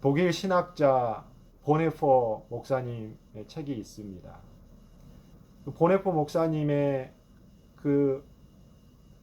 독일 신학자 보네포 목사님의 책이 있습니다. 그 보네포 목사님의 그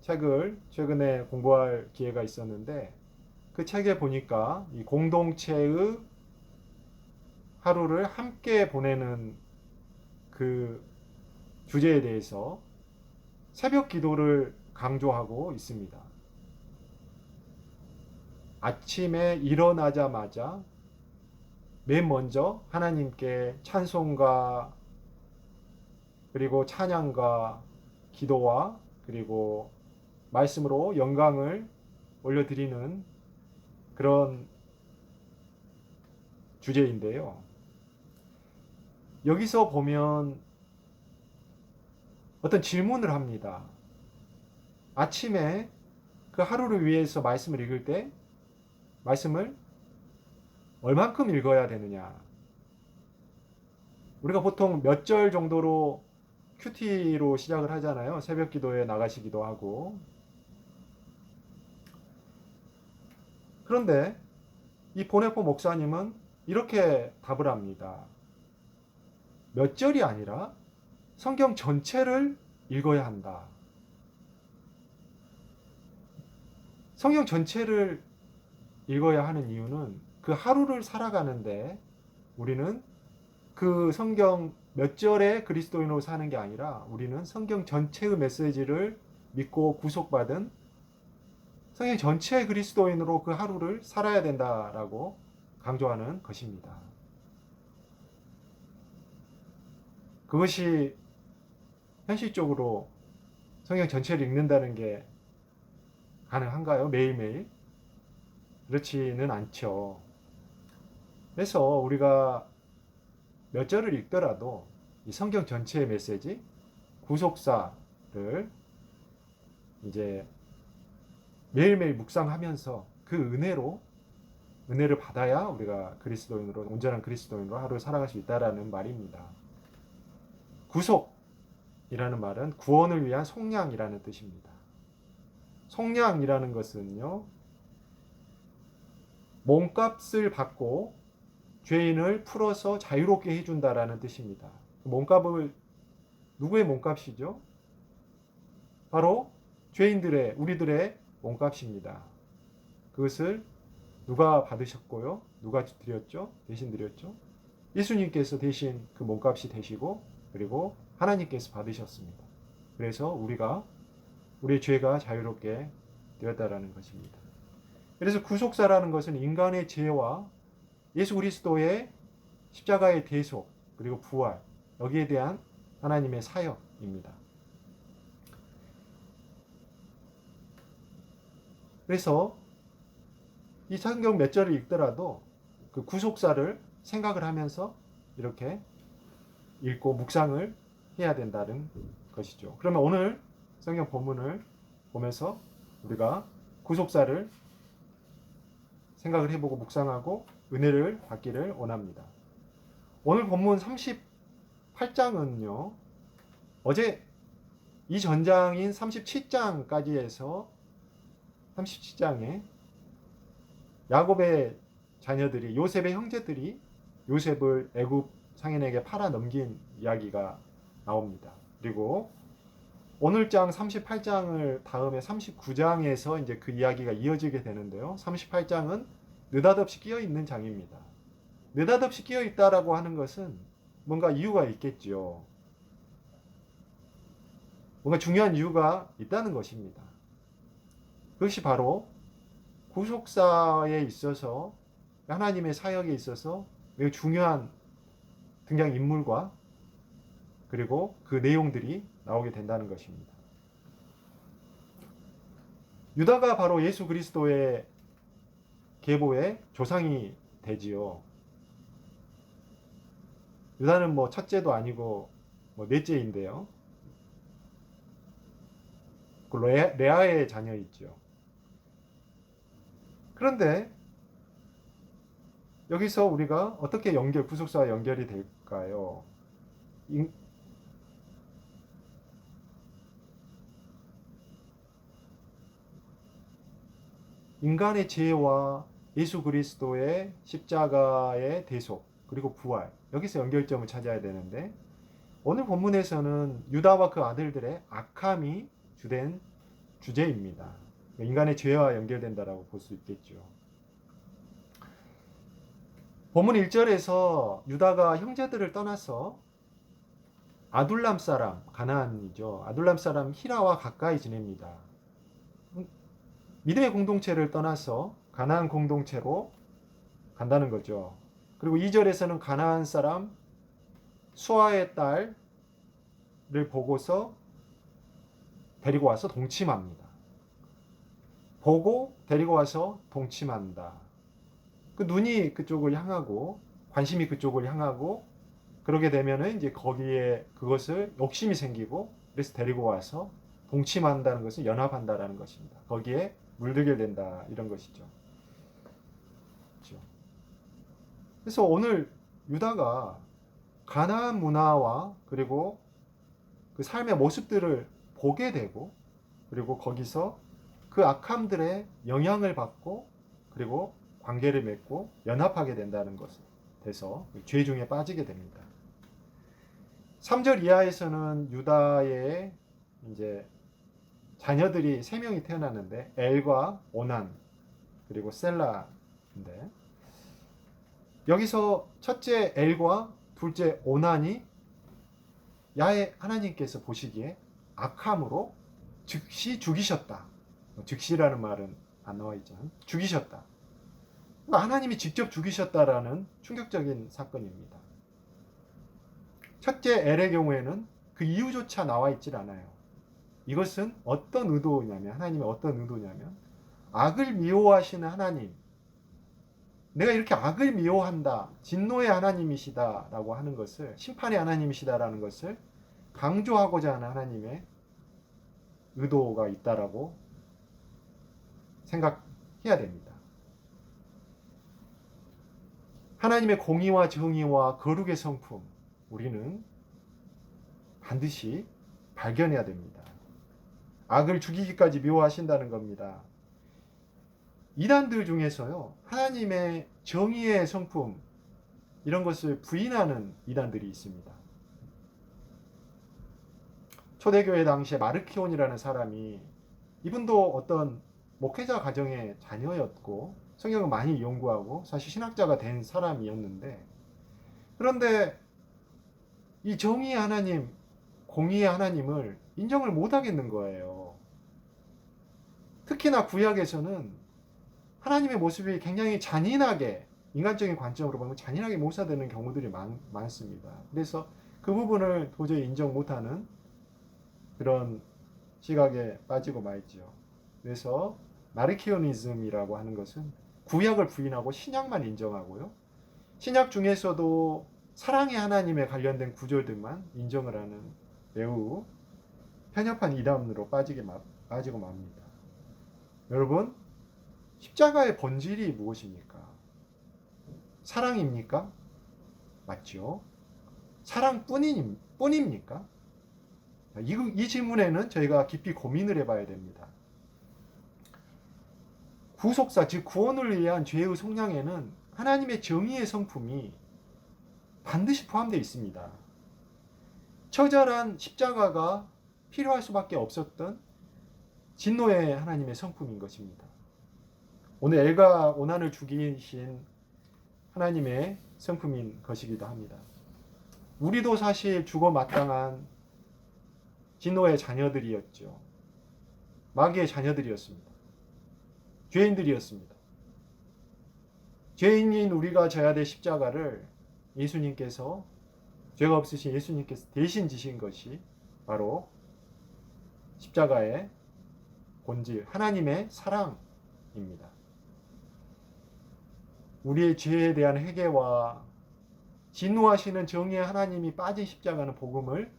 책을 최근에 공부할 기회가 있었는데 그 책에 보니까 이 공동체의 하루를 함께 보내는 그 주제에 대해서 새벽 기도를 강조하고 있습니다. 아침에 일어나자마자 맨 먼저 하나님께 찬송과 그리고 찬양과 기도와 그리고 말씀으로 영광을 올려드리는 그런 주제인데요. 여기서 보면 어떤 질문을 합니다. 아침에 그 하루를 위해서 말씀을 읽을 때 말씀을 얼만큼 읽어야 되느냐. 우리가 보통 몇 절 정도로 큐티로 시작을 하잖아요. 새벽 기도에 나가시기도 하고. 그런데 이 보네포 목사님은 이렇게 답을 합니다. 몇 절이 아니라 성경 전체를 읽어야 한다. 성경 전체를 읽어야 하는 이유는 그 하루를 살아가는데 우리는 그 성경 몇 절의 그리스도인으로 사는 게 아니라 우리는 성경 전체의 메시지를 믿고 구속받은 성경 전체의 그리스도인으로 그 하루를 살아야 된다라고 강조하는 것입니다. 그것이 현실적으로 성경 전체를 읽는다는 게 가능한가요? 매일매일? 그렇지는 않죠. 그래서 우리가 몇 절을 읽더라도 이 성경 전체의 메시지, 구속사를 이제 매일매일 묵상하면서 그 은혜를 받아야 우리가 그리스도인으로, 온전한 그리스도인으로 하루를 살아갈 수 있다라는 말입니다. 구속이라는 말은 구원을 위한 속량이라는 뜻입니다. 속량이라는 것은요, 몸값을 받고 죄인을 풀어서 자유롭게 해준다라는 뜻입니다. 몸값을, 누구의 몸값이죠? 바로 죄인들의, 우리들의 몸값입니다. 그것을 누가 받으셨고요? 누가 드렸죠? 대신 드렸죠? 예수님께서 대신 그 몸값이 되시고 그리고 하나님께서 받으셨습니다. 그래서 우리의 죄가 자유롭게 되었다라는 것입니다. 그래서 구속사라는 것은 인간의 죄와 예수 그리스도의 십자가의 대속 그리고 부활 여기에 대한 하나님의 사역입니다. 그래서 이 성경 몇 절을 읽더라도 그 구속사를 생각을 하면서 이렇게 읽고 묵상을 해야 된다는 것이죠. 그러면 오늘 성경 본문을 보면서 우리가 구속사를 생각을 해보고 묵상하고 은혜를 받기를 원합니다. 오늘 본문 38장은요. 어제 이 전장인 37장까지 해서 37장에 야곱의 자녀들이 요셉의 형제들이 요셉을 애굽 상인에게 팔아 넘긴 이야기가 나옵니다. 그리고 오늘 장 38장을 다음에 39장에서 이제 그 이야기가 이어지게 되는데요. 38장은 느닷없이 끼어 있는 장입니다. 느닷없이 끼어 있다라고 하는 것은 뭔가 이유가 있겠지요. 뭔가 중요한 이유가 있다는 것입니다. 그것이 바로 구속사에 있어서 하나님의 사역에 있어서 매우 중요한 등장인물과 그리고 그 내용들이 나오게 된다는 것입니다. 유다가 바로 예수 그리스도의 계보의 조상이 되지요. 유다는 뭐 첫째도 아니고 뭐 넷째인데요. 그 레아의 자녀이죠. 그런데 여기서 우리가 어떻게 구속사와 연결이 될까요? 인간의 죄와 예수 그리스도의 십자가의 대속 그리고 부활, 여기서 연결점을 찾아야 되는데, 오늘 본문에서는 유다와 그 아들들의 악함이 주된 주제입니다. 인간의 죄와 연결된다라고 볼 수 있겠죠. 본문 1절에서 유다가 형제들을 떠나서 아둘람 사람, 가나안이죠. 아둘람 사람 히라와 가까이 지냅니다. 믿음의 공동체를 떠나서 가나안 공동체로 간다는 거죠. 그리고 2절에서는 가나안 사람 수아의 딸을 보고서 데리고 와서 동침합니다. 보고 데리고 와서 동침한다. 그 눈이 그쪽을 향하고 관심이 그쪽을 향하고 그러게 되면은 이제 거기에 그것을 욕심이 생기고 그래서 데리고 와서 동침한다는 것은 연합한다라는 것입니다. 거기에 물들게 된다 이런 것이죠. 그렇죠? 그래서 오늘 유다가 가나안 문화와 그리고 그 삶의 모습들을 보게 되고 그리고 거기서 그 악함들의 영향을 받고 그리고 관계를 맺고 연합하게 된다는 것을 돼서 죄 중에 빠지게 됩니다. 3절 이하에서는 유다의 이제 자녀들이 3명이 태어났는데 엘과 오난 그리고 셀라인데, 여기서 첫째 엘과 둘째 오난이 야훼 하나님께서 보시기에 악함으로 즉시 죽이셨다. 즉시라는 말은 안 나와 있잖아요. 죽이셨다. 하나님이 직접 죽이셨다라는 충격적인 사건입니다. 첫째 엘의 경우에는 그 이유조차 나와 있질 않아요. 이것은 어떤 의도냐면, 하나님의 어떤 의도냐면, 악을 미워하시는 하나님, 내가 이렇게 악을 미워한다, 진노의 하나님이시다라고 하는 것을, 심판의 하나님이시다라는 것을 강조하고자 하는 하나님의 의도가 있다라고 생각해야 됩니다. 하나님의 공의와 정의와 거룩의 성품, 우리는 반드시 발견해야 됩니다. 악을 죽이기까지 미워하신다는 겁니다. 이단들 중에서요, 하나님의 정의의 성품, 이런 것을 부인하는 이단들이 있습니다. 초대교회 당시에 마르키온이라는 사람이, 이분도 어떤 목회자 가정의 자녀였고 성경을 많이 연구하고 사실 신학자가 된 사람이었는데, 그런데 이 정의의 하나님, 공의의 하나님을 인정을 못하겠는 거예요. 특히나 구약에서는 하나님의 모습이 굉장히 잔인하게, 인간적인 관점으로 보면 잔인하게 묘사되는 경우들이 많습니다. 그래서 그 부분을 도저히 인정 못하는 그런 시각에 빠지고 말죠. 그래서 마르키오니즘이라고 하는 것은 구약을 부인하고 신약만 인정하고요, 신약 중에서도 사랑의 하나님에 관련된 구절들만 인정을 하는 매우 편협한 이단으로 빠지고 맙니다. 여러분, 십자가의 본질이 무엇입니까? 사랑입니까? 맞죠? 사랑뿐입니까? 이 질문에는 저희가 깊이 고민을 해봐야 됩니다. 구속사, 즉 구원을 위한 죄의 속량에는 하나님의 정의의 성품이 반드시 포함되어 있습니다. 처절한 십자가가 필요할 수밖에 없었던 진노의 하나님의 성품인 것입니다. 오늘 엘과 오난을 죽이신 하나님의 성품인 것이기도 합니다. 우리도 사실 죽어 마땅한 진노의 자녀들이었죠. 마귀의 자녀들이었습니다. 죄인들이었습니다. 죄인인 우리가 져야 될 십자가를 예수님께서, 죄가 없으신 예수님께서 대신 지신 것이 바로 십자가의 본질, 하나님의 사랑입니다. 우리의 죄에 대한 회개와 진노하시는 정의의 하나님이 빠진 십자가는 복음을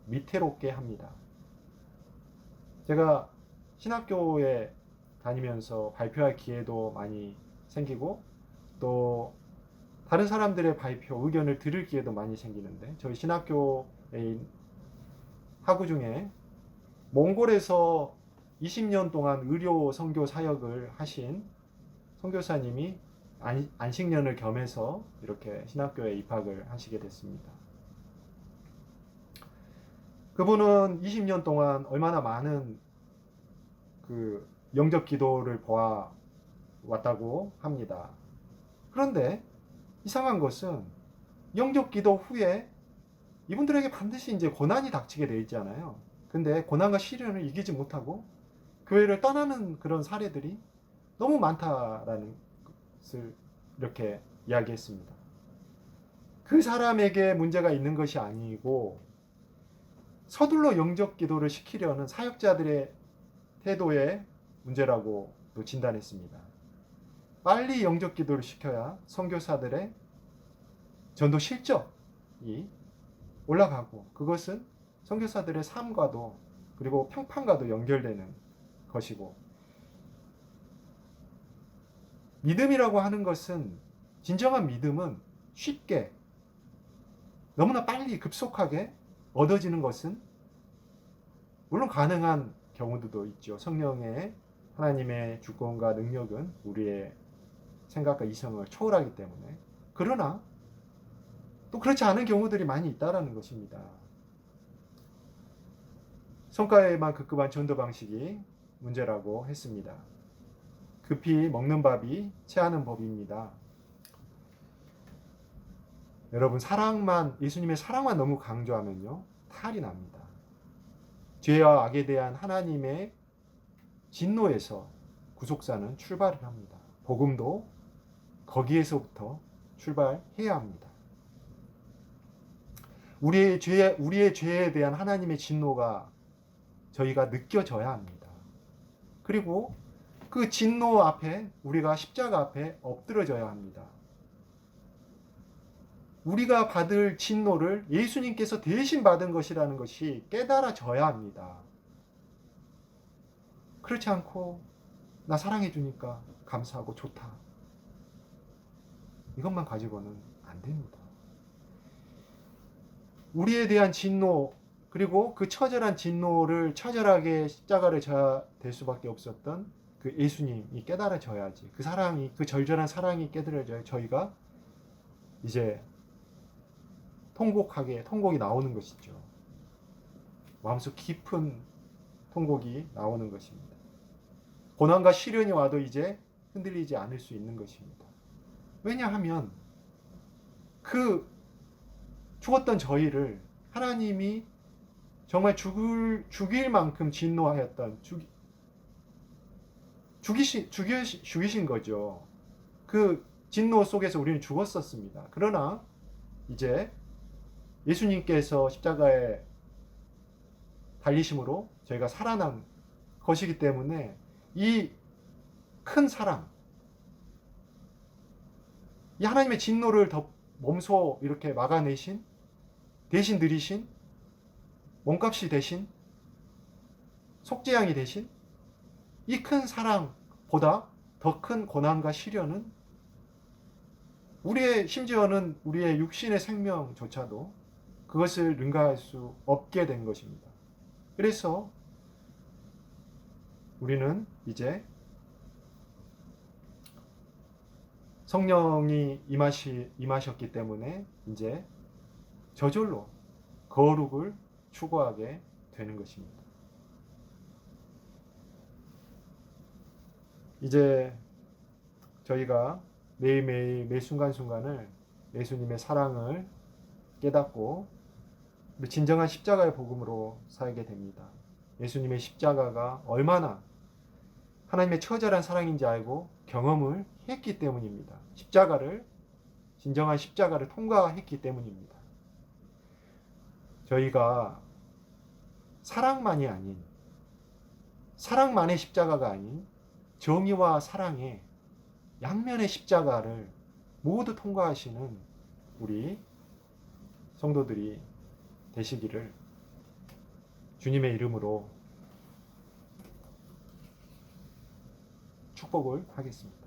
위태롭게 합니다. 제가 신학교에 다니면서 발표할 기회도 많이 생기고 또 다른 사람들의 발표, 의견을 들을 기회도 많이 생기는데, 저희 신학교의 학우 중에 몽골에서 20년 동안 의료 선교 사역을 하신 선교사님이 안식년을 겸해서 이렇게 신학교에 입학을 하시게 됐습니다. 그분은 20년 동안 얼마나 많은 그 영접 기도를 보아 왔다고 합니다. 그런데 이상한 것은 영접 기도 후에 이분들에게 반드시 이제 고난이 닥치게 돼 있잖아요. 근데 고난과 시련을 이기지 못하고 교회를 떠나는 그런 사례들이 너무 많다라는 것을 이렇게 이야기했습니다. 그 사람에게 문제가 있는 것이 아니고 서둘러 영접 기도를 시키려는 사역자들의 태도의 문제라고 또 진단했습니다. 빨리 영접 기도를 시켜야 선교사들의 전도 실적이 올라가고 그것은 선교사들의 삶과도 그리고 평판과도 연결되는 것이고 믿음이라고 하는 것은 진정한 믿음은 쉽게 너무나 빨리 급속하게 얻어지는 것은 물론 가능한 경우도 있죠. 성령의 하나님의 주권과 능력은 우리의 생각과 이성을 초월하기 때문에 그러나 또 그렇지 않은 경우들이 많이 있다라는 것입니다. 성과에만 급급한 전도 방식이 문제라고 했습니다. 급히 먹는 밥이 체하는 법입니다. 여러분 예수님의 사랑만 너무 강조하면요 탈이 납니다. 죄와 악에 대한 하나님의 진노에서 구속사는 출발을 합니다. 복음도 거기에서부터 출발해야 합니다. 우리의 죄에 대한 하나님의 진노가 저희가 느껴져야 합니다. 그리고 그 진노 앞에 우리가 십자가 앞에 엎드려져야 합니다. 우리가 받을 진노를 예수님께서 대신 받은 것이라는 것이 깨달아져야 합니다. 그렇지 않고 나 사랑해 주니까 감사하고 좋다. 이것만 가지고는 안 됩니다. 우리에 대한 진노 그리고 그 처절한 진노를 처절하게 십자가를 져야 될 수밖에 없었던 그 예수님이 깨달아져야지. 그 사랑이 그 절절한 사랑이 깨달아져야 저희가 이제 통곡이 나오는 것이죠. 마음속 깊은 통곡이 나오는 것입니다. 고난과 시련이 와도 이제 흔들리지 않을 수 있는 것입니다. 왜냐하면 그 죽었던 저희를 하나님이 정말 죽일 만큼 진노하였던 죽이신 거죠. 그 진노 속에서 우리는 죽었었습니다. 그러나 이제 예수님께서 십자가에 달리심으로 저희가 살아난 것이기 때문에 이 큰 사랑, 이 하나님의 진노를 몸소 이렇게 막아내신, 대신 들이신, 몸값이 되신, 속죄양이 되신 이 큰 사랑보다 더 큰 고난과 시련은 심지어는 우리의 육신의 생명조차도 그것을 능가할 수 없게 된 것입니다. 그래서 우리는 이제 성령이 임하셨기 때문에 이제 저절로 거룩을 추구하게 되는 것입니다. 이제 저희가 매일매일 매 순간순간을 예수님의 사랑을 깨닫고 진정한 십자가의 복음으로 살게 됩니다. 예수님의 십자가가 얼마나 하나님의 처절한 사랑인지 알고 경험을 했기 때문입니다. 진정한 십자가를 통과했기 때문입니다. 저희가 사랑만의 십자가가 아닌 정의와 사랑의 양면의 십자가를 모두 통과하시는 우리 성도들이 되시기를 주님의 이름으로 축복을 하겠습니다.